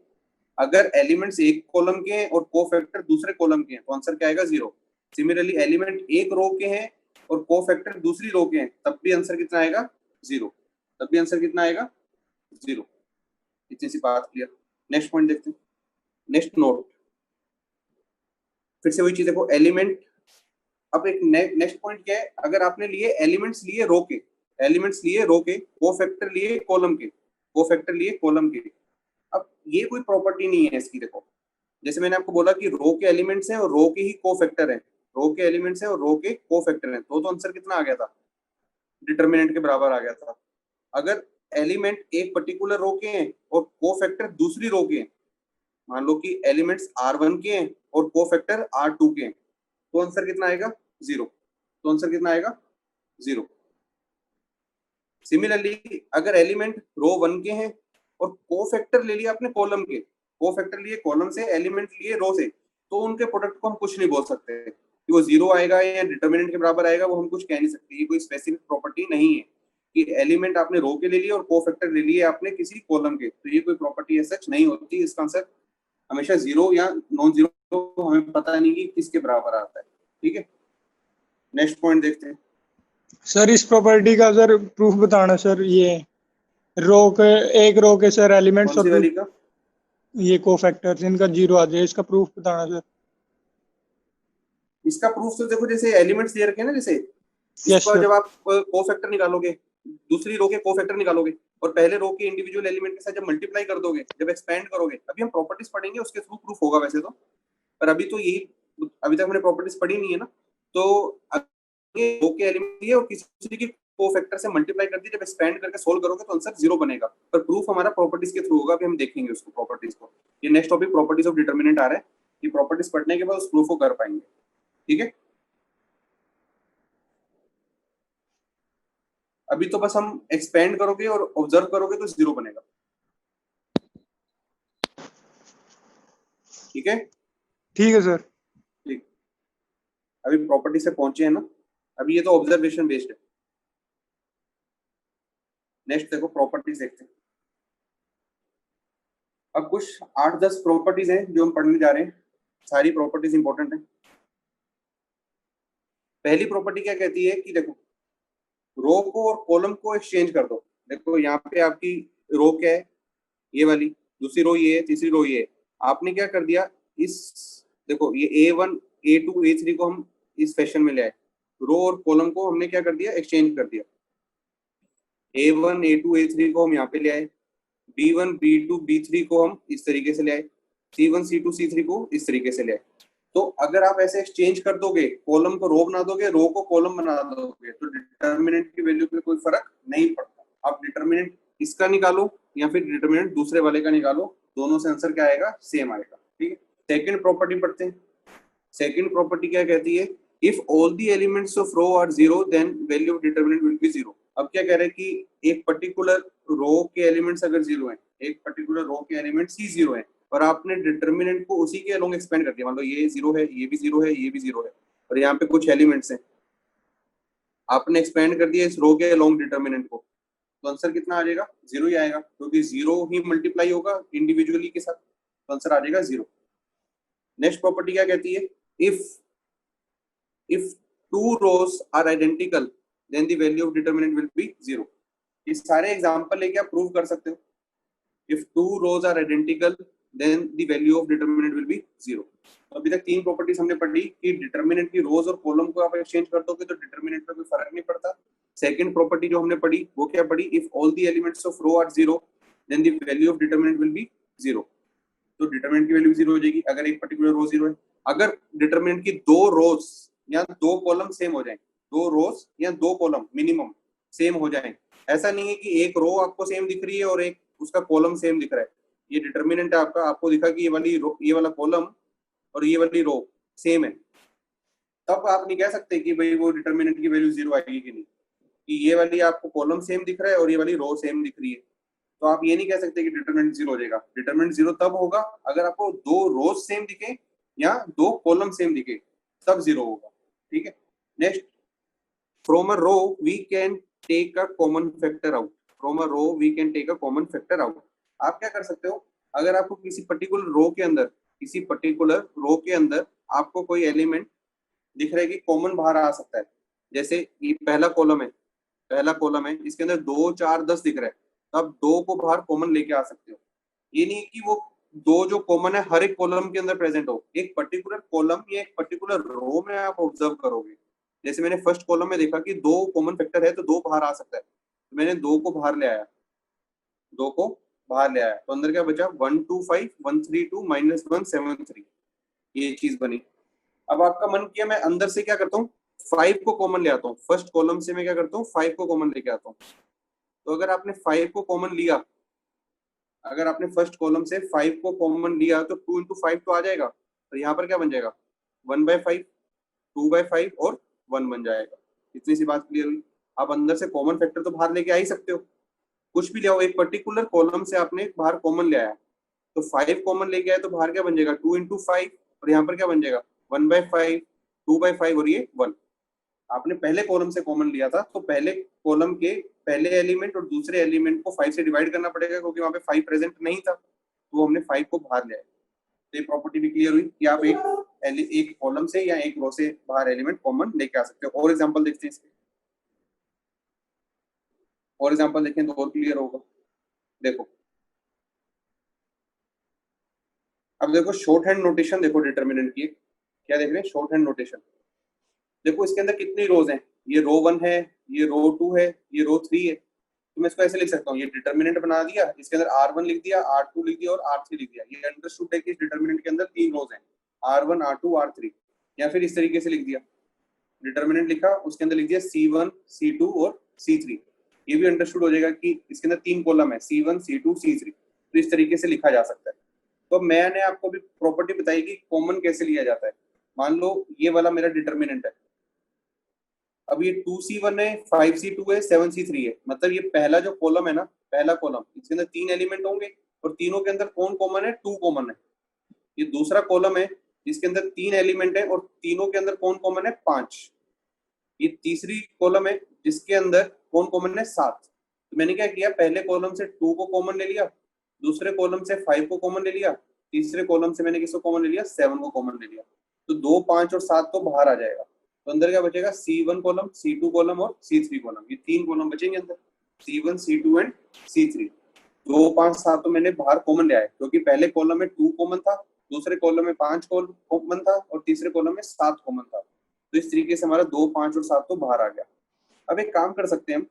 अगर एलिमेंट्स एक कॉलम के हैं और कोफैक्टर दूसरे कॉलम के हैं, तो आंसर क्या आएगा, 0। सिमिलरली एलिमेंट एक रो के हैं और कोफैक्टर दूसरी रो के हैं, तब भी आंसर कितना आएगा, 0। तब भी आंसर कितना आएगा, 0। इतनी सी बात क्लियर। नेक्स्ट पॉइंट देखते हैं, नेक्स्ट नोट, फिर से वही चीज देखो, एलिमेंट, अब एक नेक्स्ट पॉइंट क्या है, अगर आपने लिए एलिमेंट्स लिए रो के, एलिमेंट्स लिए रो के, कोफैक्टर लिए कॉलम के, कोफैक्टर लिए कॉलम के, अब ये कोई प्रॉपर्टी नहीं है इसकी। देखो जैसे मैंने आपको बोला कि रो के एलिमेंट्स हैं और रो के ही कोफैक्टर हैं, रो के एलिमेंट्स हैं और रो के कोफैक्टर हैं, तो आंसर कितना आ गया था, डिटर्मिनेंट के बराबर आ गया था। अगर एलिमेंट एक पर्टिकुलर रो के हैं और कोफैक्टर दूसरी रो के हैं, मान लो कि एलिमेंट्स R1 के हैं और कोफैक्टर R2 के हैं, तो आंसर कितना आएगा, 0। तो आंसर कितना आएगा, 0। सिमिलरली अगर एलिमेंट रो 1 के हैं और कोफैक्टर ले लिया आपने कॉलम के, कोफैक्टर लिए कॉलम से, एलिमेंट लिए रो से, तो उनके प्रोडक्ट को हम कुछ नहीं बोल सकते कि वो 0 आएगा या डिटर्मिनेंट के बराबर आएगा, वो हम कुछ कह नहीं सकते। ये कोई स्पेसिफिक प्रॉपर्टी नहीं है कि एलिमेंट आपने रो के ले लिए और कोफैक्टर ले लिए आपने किसी कॉलम के, तो ये कोई प्रॉपर्टी सच नहीं होती। इसका आंसर हमेशा 0 या नॉन 0, हमें पता नहीं कि किसके बराबर आता है, ठीक है। नेक्स्ट पॉइंट देखते हैं सर, इस प्रॉपर्टी का सर प्रूफ बताना सर, ये रो के, एक रो के सर एलिमेंट्स कौन सी वाली का, ये कोफैक्टर्स, इनका 0 आ जाए, इसका प्रूफ बताना सर। इसका प्रूफ तो देखो, जैसे एलिमेंट्स दे रखे हैं ना, जैसे यस इसका सर। जब आप कोफैक्टर निकालोगे, दूसरी रो के कोफैक्टर निकालोगे और पहले रो के इंडिविजुअल एलिमेंट के साथ जब मल्टीप्लाई कर दोगे, जब एक्सपेंड करोगे, अभी हम प्रॉपर्टीज पढ़ेंगे उसके थ्रू प्रूफ होगा वैसे तो, पर अभी तो यही, अभी तक हमने प्रॉपर्टीज पढ़ी नहीं है ना। तो रो के एलिमेंट दिए और किसी की कोफैक्टर से मल्टीप्लाई कर दी, जब एक्सपेंड करके सोल्व करोगे तो आंसर 0 बनेगा, पर प्रूफ हमारा प्रॉपर्टीज के थ्रू होगा। अभी हम देखेंगे उसको, प्रॉपर्टीज को। ये next topic properties of determinant आ रहा है, ये प्रॉपर्टीज पढ़ने के बाद उस प्रूफ को कर पाएंगे, ठीक है। अभी तो बस हम एक्सपेंड करोगे और ऑब्जर्व करोगे तो 0 बनेगा, ठीक है। ठीक है सर। ठीक, अभी प्रॉपर्टी से पहुंचे हैं ना, अभी ये तो ऑब्जर्वेशन बेस्ड है। नेक्स्ट देखो, प्रॉपर्टीज देखते हैं। अब कुछ 8-10 प्रॉपर्टीज हैं जो हम पढ़ने जा रहे हैं, सारी प्रॉपर्टीज इंपॉर्टेंट है। पहली प्रॉपर्टी क्या कहती है कि देखो, रो को और कॉलम को एक्सचेंज कर दो। देखो यहाँ पे आपकी रो क्या है, ये वाली, दूसरी रो ये है, तीसरी रो ये है। आपने क्या कर दिया, इस, देखो ये A1 A2 A3 को हम इस फैशन में ले आए, रो और कॉलम को हमने क्या कर दिया, एक्सचेंज कर दिया। A1 A2 A3 को हम यहाँ पे ले आए, B1 B2 B3 को हम इस तरीके से ले आए, C1 C2 C3 को इस तरीके से ले आए। तो अगर आप ऐसे एक्सचेंज कर दोगे, कॉलम को रो बना दोगे, रो को कॉलम बना दोगे, तो डिटर्मिनेंट की वैल्यू पे कोई फर्क नहीं पड़ता। आप डिटर्मिनेंट इसका निकालो या फिर डिटर्मिनेंट दूसरे वाले का निकालो, दोनों से आंसर क्या आएगा, सेम आएगा। ठीक है, सेकंड प्रॉपर्टी पढ़ते हैं। सेकंड प्रॉपर्टी क्या कहती है, if all the elements of row are zero then value of determinant will be zero. अब क्या कह रहे हैं कि एक पर्टिकुलर रो के एलिमेंट्स अगर जीरो हैं, एक पर्टिकुलर रो के एलिमेंट्स ही जीरो हैं, और आपने डिटरमिनेंट को उसी के अलोंग एक्सपेंड कर दिया, मान लो ये जीरो है, ये भी जीरो है, ये भी जीरो है, और यहाँ पे कुछ एलिमेंट्स हैं, आपने एक्सपेंड कर दिया इस रो के अलोंग डिटरमिनेंट को, तो आंसर कितना आ जाएगा, जीरो ही आएगा, क्योंकि जीरो ही मल्टीप्लाई होगा इंडिविजुअली के साथ, तो आंसर आ जाएगा जीरो। नेक्स्ट प्रॉपर्टी क्या कहती है, if two rows are identical then the value of determinant will be zero। ये सारे एग्जांपल लेके आप प्रूव कर सकते हो, if two rows are identical then the value of determinant will be zero। अभी तक तीन प्रॉपर्टीज हमने पढ़ी कि डिटरमिनेंट की रोज और कॉलम को आप एक्सचेंज कर दोगे तो डिटरमिनेंट पे कोई फर्क नहीं पड़ता। सेकंड प्रॉपर्टी जो हमने पढ़ी वो क्या पढ़ी, if all the elements of row are zero then the value of determinant will be zero. तो डिटरमिनेंट की वैल्यू जीरो हो जाएगी अगर एक पर्टिकुलर रो जीरो है। अगर डिटरमिनेंट की दो रोज या दो कॉलम सेम हो जाए, दो रोज या दो कॉलम मिनिमम सेम हो जाए, ऐसा नहीं है कि एक रो आपको सेम दिख रही है और एक उसका कॉलम सेम दिख रहा है, ये डिटरमिनेंट है आपका, आपको दिखा कि ये वाला कॉलम और ये वाली रो सेम है, तब आप नहीं कह सकते कि भाई वो डिटरमिनेंट की वैल्यू जीरो आएगी कि नहीं, कि ये वाली आपको कॉलम सेम दिख रहा है और ये वाली रो सेम दिख रही है, तो आप ये नहीं कह सकते कि डिटरमिनेंट जीरो हो जाएगा। डिटरमिनेंट जीरो तब होगा अगर आपको दो रोज सेम दिखे या दो कॉलम सेम दिखे, तब जीरो होगा। ठीक है, next, from a row we can take a common factor out. From a row we can take a common factor out. आप क्या कर सकते हो, अगर आपको किसी पर्टिकुलर रो के अंदर आपको कोई एलिमेंट दिख रहा है कि कॉमन बाहर आ सकता है, जैसे ये पहला कॉलम है, इसके अंदर 2 4 10 दिख रहा है, तब दो को बाहर कॉमन लेके आ सकते हो। ये नहीं कि वो दो जो कॉमन है हर एक कॉलम के अंदर प्रेजेंट हो, एक पर्टिकुलर कॉलम या एक पर्टिकुलर रो में आप ऑब्जर्व करोगे। जैसे मैंने फर्स्ट कॉलम में देखा कि दो कॉमन फैक्टर है तो दो बाहर आ सकता है, तो मैंने दो को बाहर ले आया, तो अंदर क्या बचा, 1 2 5 1 3 2 -1 7 3, ये चीज बनी। अब आपका मन किया मैं अंदर से क्या करता हूँ, 5 को कॉमन ले आता हूँ, फर्स्ट कॉलम से मैं क्या करता हूँ 5 को कॉमन लेके आता हूँ। तो अगर आपने 5 को कॉमन लिया, अगर आपने फर्स्ट कॉलम से 5 को कॉमन लिया तो 2 × 5 तो आ जाएगा, तो यहाँ पर क्या बन जाएगा 1/5 2/5 और 1 बन जाएगा। इतनी सी बात क्लियर हुई। आप अंदर से कॉमन फैक्टर तो बाहर लेके आ ही सकते हो, कुछ भी ले आओ, एक पर्टिकुलर कॉलम से आपने बाहर कॉमन ले आया, तो 5 कॉमन लेके आए तो बाहर क्या बन जाएगा 2 × 5, और यहाँ पर क्या बन जाएगा 1/5 2/5 और ये 1। आपने पहले कॉलम से कॉमन लिया था तो पहले कॉलम के पहले एलिमेंट और दूसरे एलिमेंट को 5 से डिवाइड करना पड़ेगा, क्योंकि वहां पे 5 प्रेजेंट नहीं था, तो हमने 5 को बाहर ले आए। तो ये प्रॉपर्टी भी क्लियर हुई कि आप एक कॉलम से या एक रो से बाहर एलिमेंट कॉमन लेके आ सकते हो। और एग्जांपल देखते हैं इसके, और एग्जांपल देखें तो और क्लियर होगा। देखो, अब देखो शॉर्ट हैंड नोटेशन, देखो डिटरमिनेंट की क्या देख रहे हैं, शॉर्ट हैंड नोटेशन। देखो इसके अंदर कितनी रोज हैं, ये रो 1 है, ये रो 2 है, ये रो 3 है, तो मैं इसको ऐसे लिख सकता हूँ, ये डिटरमिनेंट बना दिया, इसके अंदर R1 लिख दिया, R2 लिख दिया और R3 लिख दिया। ये अंडरस्टूड है कि इस डिटरमिनेंट के अंदर 3 रोज हैं, R1 R2 R3। या फिर इस तरीके से लिख दिया, डिटरमिनेंट लिखा, उसके अंदर लिख दिया C1 C2 और C3। ये भी अंडरस्टूड हो जाएगा कि इसके अंदर 3 कॉलम है, C1 C2 C3, तो इस तरीके से लिखा जा सकता है। तो मैंने आपको भी प्रॉपर्टी बताई कि कॉमन कैसे लिया जाता है। मान लो ये वाला मेरा डिटरमिनेंट है, अब ये 2C1 है 5C2 है 7C3 है, मतलब ये पहला जो कॉलम है ना, पहला कॉलम, इसके अंदर 3 एलिमेंट होंगे और तीनों के अंदर कौन कॉमन है, 2 कॉमन है। ये दूसरा कॉलम है जिसके अंदर 3 एलिमेंट है और तीनों के अंदर कौन कॉमन है, 5। ये तीसरी कॉलम है जिसके अंदर कौन कॉमन है, 7। तो मैंने क्या किया, पहले कॉलम से 2 को कॉमन ले लिया, दूसरे कॉलम से 5 को कॉमन ले लिया, तीसरे कॉलम से मैंने किसको कॉमन ले लिया, 7 को कॉमन ले लिया। तो 2 5 और 7 तो बाहर आ जाएगा, तो अंदर क्या बचेगा, C1 कॉलम C2 कॉलम और C3 कॉलम, ये 3 कॉलम बचेंगे अंदर, C1 C2 एंड C3। 2 5 7 तो मैंने बाहर कॉमन ले आया, क्योंकि पहले कॉलम में 2 कॉमन था, दूसरे कॉलम में 5 कॉमन था और तीसरे कॉलम में 7 कॉमन था। तो इस तरीके से हमारा 2 5 और 7 तो बाहर आ गया। अब एक काम कर सकते हैं, हम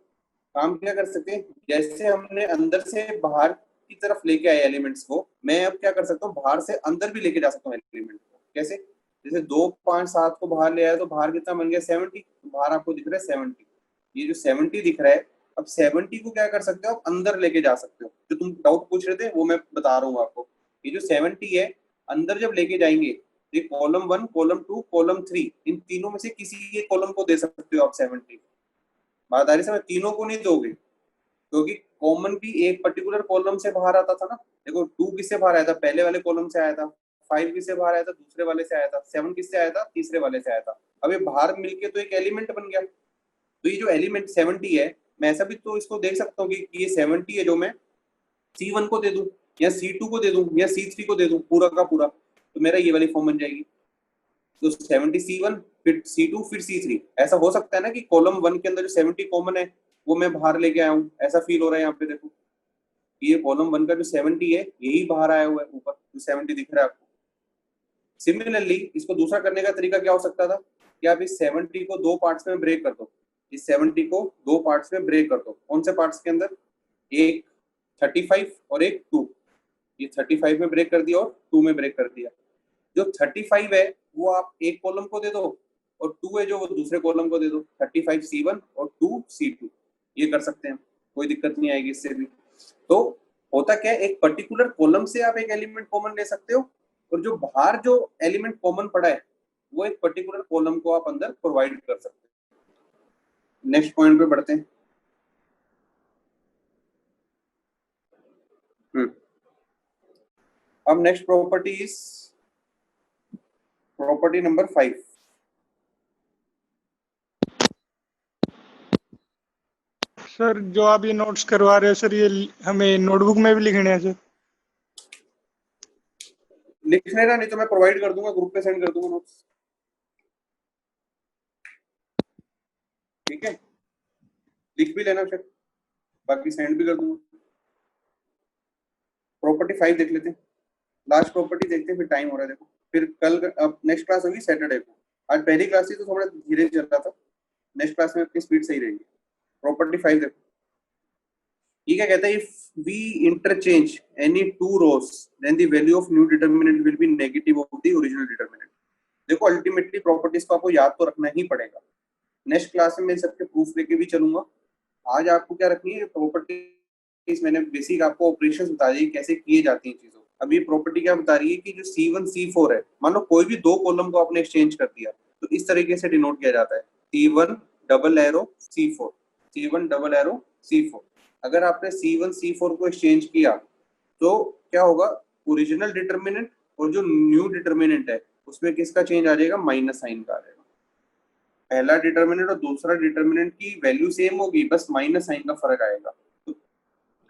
काम क्या कर सकते हैं, जैसे हमने अंदर से बाहर की तरफ लेके आए एलिमेंट्स को, मैं अब क्या कर सकता हूँ, बाहर से अंदर भी लेके जा सकता हूँ एलिमेंट को। कैसे, जैसे 2 5 7 को बाहर ले आया तो बाहर कितना बन गया 70, तो बाहर आपको दिख रहा है 70। ये जो 70 दिख रहा है, अब 70 को क्या कर सकते हो, आप अंदर लेके जा सकते हो। जो तुम डाउट पूछ रहे थे वो मैं बता रहा हूँ आपको। ये जो 70 है अंदर जब लेके जाएंगे ये कॉलम 1, कॉलम 2, कॉलम 3, इन तीनों में से किसी एक कॉलम को दे सकते हो आप 70। बात आ रही है, तीनों को नहीं दोगे क्योंकि कॉमन भी एक पर्टिकुलर कॉलम से बाहर आता था ना। देखो 2 किससे बाहर आया था, पहले वाले कॉलम से आया था। 5 किससे बाहर आया था, दूसरे वाले से आया था। 7 किससे आया था, तीसरे वाले से आया था। अब ये बाहर मिलके तो एक एलिमेंट बन गया। तो ये जो एलिमेंट 70 है, मैं ऐसा भी तो इसको देख सकता हूँ कि ये 70 है जो मैं C1 को दे दूं या C2 को दे दूं या C3 को दे दूं, पूरा का पूरा, तो मेरा ये वाली फॉर्म बन जाएगी। तो 70 C1, फिर C2, फिर C3। ऐसा हो सकता है ना कि कॉलम 1 के अंदर जो 70 कॉमन है वो मैं बाहर लेके आया हूँ, ऐसा फील हो रहा है यहाँ पे। देखो ये कॉलम 1 का जो 70 है यही बाहर आया हुआ है, ऊपर जो 70 दिख रहा है आपको। सिमिलरली इसको दूसरा करने का तरीका क्या हो सकता था कि आप इस 70 को दो पार्ट्स में ब्रेक कर दो। इस 70 को दो पार्ट्स में ब्रेक कर दो। कौन से पार्ट्स के अंदर, एक 35 और एक 2। ये 35 में ब्रेक कर दिया और 2 में ब्रेक कर दिया। जो 35 है वो आप एक कॉलम को दे दो और 2 है जो वो दूसरे कॉलम को दे दो। 35 C1 और 2 C2, ये कर सकते हैं, कोई दिक्कत नहीं आएगी इससे भी। तो होता क्या है, एक पर्टिकुलर कॉलम से आप एक एलिमेंट कॉमन ले सकते हो और जो बाहर जो एलिमेंट कॉमन पड़ा है वो एक पर्टिकुलर कॉलम को आप अंदर प्रोवाइड कर सकते हो। नेक्स्ट पॉइंट पे बढ़ते हैं। अब next property is property number 5। Sir जो आप ये नोट्स करवा रहे हैं सर, ये हमें नोटबुक में भी लिखने हैं सर? लिखने का नहीं तो मैं प्रोवाइड कर दूंगा, ग्रुप पे सेंड कर दूंगा नोट्स, ठीक है। लिख भी लेना फिर, बाकी सेंड भी कर दूंगा। प्रॉपर्टी 5 देख लेते हैं, लास्ट प्रॉपर्टी देखते हैं, फिर टाइम हो रहा है देखो। फिर कल अब नेक्स्ट क्लास होगी सैटरडे को। आज पहली क्लास थी तो थोड़ा धीरे चल रहा था, नेक्स्ट क्लास में अपनी स्पीड सही रहेगी। प्रॉपर्टी 5 देखो, ये क्या कहता है, if we interchange any two rows then the value of new determinant will be negative of the original determinant. देखो अल्टीमेटली प्रॉपर्टीज को आपको याद तो रखना ही पड़ेगा। नेक्स्ट क्लास में मैं सबके प्रूफ लेके भी चलूंगा। आज आपको क्या रखनी है, प्रॉपर्टीज मैंने बेसिक आपको ऑपरेशंस बता दी कैसे किए जाती हैं चीजों। अब ये प्रॉपर्टी क्या बता रही है कि जो C1 C4 है, मान लो कोई भी दो कॉलम को आपने एक्सचेंज कर दिया तो इस तरीके से डिनोट किया जाता है, C1 double arrow C4, C1 double arrow C4। अगर आपने C1 C4 को एक्सचेंज किया तो क्या होगा, ओरिजिनल डिटरमिनेंट और जो न्यू डिटरमिनेंट है उसमें किसका चेंज आ जाएगा, माइनस साइन का आ जाएगा। पहला डिटरमिनेंट और दूसरा डिटरमिनेंट की वैल्यू सेम होगी, बस माइनस साइन का फर्क आएगा। तो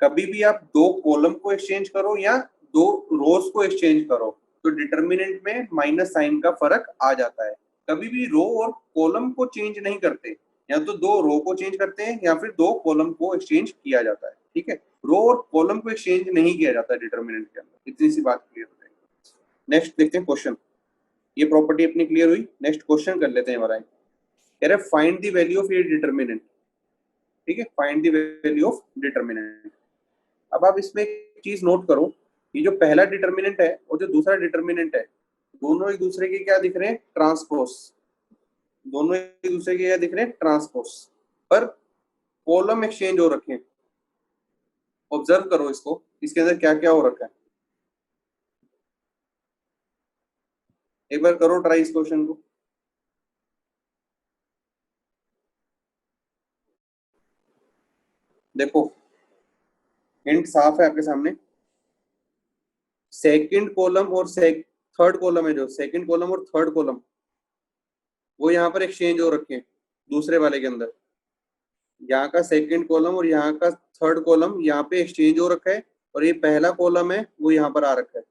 कभी भी आप दो कॉलम को एक्सचेंज करो या दो रोज को एक्सचेंज करो तो डिटरमिनेंट में माइनस साइन का फर्क आ जाता है। कभी भी रो और कॉलम को चेंज नहीं करते, या तो दो रो को चेंज करते हैं या फिर दो कॉलम को एक्सचेंज किया जाता है, ठीक है। रो और कॉलम को एक्सचेंज नहीं किया जाता डिटरमिनेंट के अंदर, इतनी सी बात क्लियर हो जाएगी। नेक्स्ट देखते हैं क्वेश्चन। ये प्रॉपर्टी अपनी क्लियर हुई, नेक्स्ट क्वेश्चन कर लेते हैं हमारा। कह रहे फाइंड द वैल्यू ऑफ ये डिटरमिनेंट, ठीक है, find the value of determinant. अब आप इसमें एक चीज नोट करो, ये जो पहला डिटरमिनेंट है और जो दूसरा डिटरमिनेंट है, दोनों एक दूसरे के क्या दिख रहे हैं, ट्रांसपोज। दोनों एक दूसरे के क्या दिख रहे हैं, ट्रांसपोज। पर कॉलम एक्सचेंज हो रखे हैं। ऑब्जर्व करो इसको, इसके अंदर क्या क्या हो रखा है, एक बार करो ट्राई इस क्वेश्चन को। देखो हिंट साफ है आपके सामने। सेकंड कॉलम और थर्ड कॉलम है, जो सेकंड कॉलम और थर्ड कॉलम वो यहाँ पर एक्सचेंज हो रखे हैं दूसरे वाले के अंदर। यहाँ का सेकंड कॉलम और यहाँ का थर्ड कॉलम यहाँ पे एक्सचेंज हो रखा है और ये पहला कॉलम है वो यहाँ पर आ रखा है।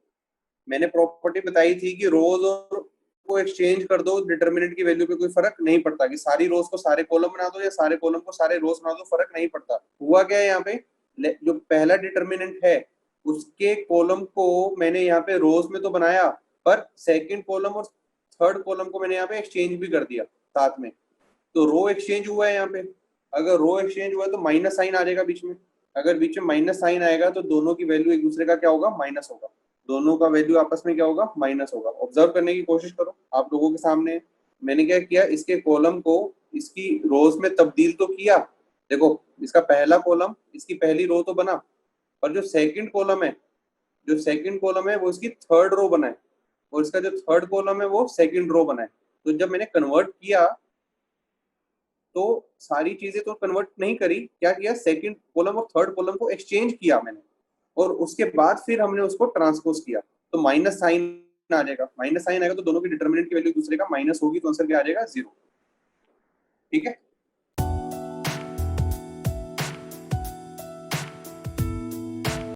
मैंने प्रॉपर्टी बताई थी कि रोज और को एक्सचेंज कर दो, डिटरमिनेंट की वैल्यू पे कोई फर्क नहीं पड़ता, कि सारी रोज को सारे कॉलम बना दो या सारे कॉलम को सारे रोज बना दो, फर्क नहीं पड़ता। हुआ क्या है यहाँ पे, जो पहला डिटरमिनेंट है उसके कॉलम को मैंने यहाँ पे रोज में तो बनाया, पर सेकंड कॉलम और थर्ड कॉलम को मैंने यहाँ पे एक्सचेंज भी कर दिया साथ में। तो रो एक्सचेंज हुआ है यहाँ पे। अगर रो एक्सचेंज हुआ है तो माइनस साइन आ जाएगा बीच में। अगर बीच में माइनस साइन आएगा तो दोनों की वैल्यू एक दूसरे का क्या होगा, माइनस होगा। दोनों का वैल्यू आपस में क्या होगा, माइनस होगा। ऑब्जर्व करने की कोशिश करो, आप लोगों के सामने मैंने क्या किया, इसके कॉलम को इसकी रोज में तब्दील तो किया। देखो इसका पहला कॉलम इसकी पहली रो तो बना, पर जो सेकंड कॉलम है जो सेकंड कॉलम है वो इसकी थर्ड रो बनाए और इसका जो थर्ड कॉलम है वो सेकंड रो बनाए। तो जब मैंने कन्वर्ट किया तो सारी चीजें तो कन्वर्ट नहीं करी, क्या किया, सेकंड कॉलम और थर्ड कॉलम को एक्सचेंज किया मैंने और उसके बाद फिर हमने उसको ट्रांसपोज किया। तो माइनस साइन आ जाएगा, माइनस साइन आएगा तो दोनों की डिटर्मिनेंट की वैल्यू दूसरे का माइनस होगी तो आंसर क्या आ जाएगा 0। ठीक है,